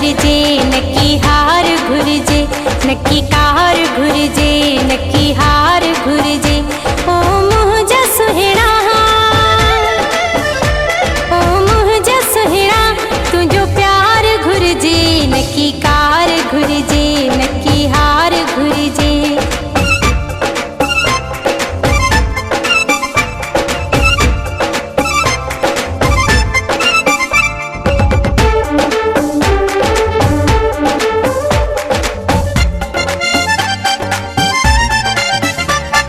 घुरजे नक्की हार घुरजे, नक्की कार घुरजे नक्की हार घुरजे। ओ मुंहिंजा सुहिणा, ओ मुंहिंजा सुहिणा, तुंहिंजो प्यार घुरजे नक्की कार घुरजे नक्की हार घुरजे।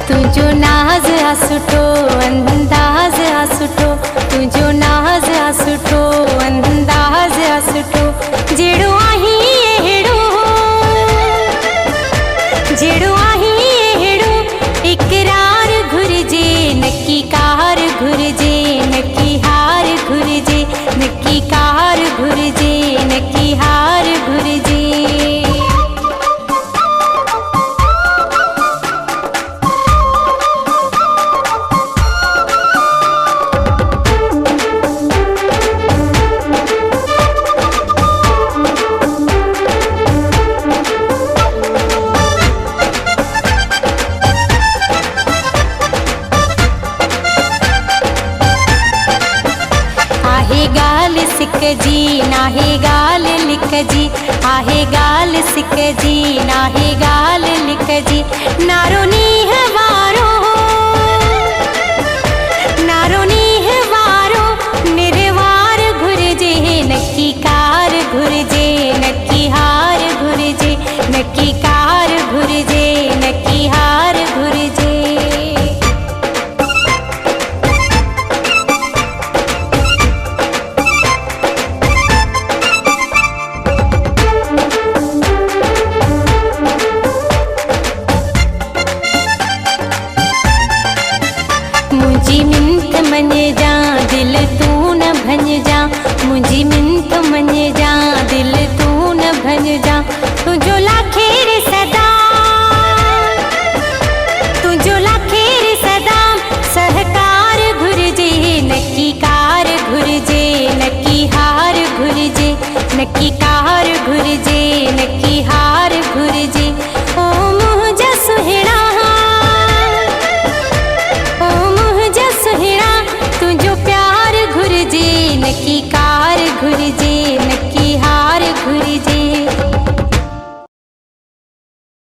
तुंहिंजो नाज़ आ सुठो, अंदाज़ आ सुठो, तुंहिंजो नाज़ आ सुठो, अंदाज़ आ सुठो। जहिड़ो आहीं अहिड़ो, जहिड़ो आहीं अहिड़ो, इक़रार घुरजे नक्की कार घुरजे नक्की हार घुरजे, नक्की कार घुरजे नक्की हार घुरजे। आहे ॻाल्हि सिक जी नाहे ॻाल्हि लिक जी, आहे ॻाल्हि सिक जी नाहे ॻाल्हि लिक जी। नारो नीह वारो, नारो नीह वारो, निर्वार घुरजे नक्की कार घुरजे नक्की हार घुरजे, नक्की कार घुरजे नक्की हार घुरजे। मुंहिंजी मिंथ मञिजा दिल तूं न भञिजा, मुंहिंजी मिंथ मञिजा दिल तूं न भञिजा। तुंहिंजो लाखेर सदा, तुंहिंजो लाखेर सदा, सहकार घुरजे नक्की कार घुरजे नक्की हार घुरजे, नक्की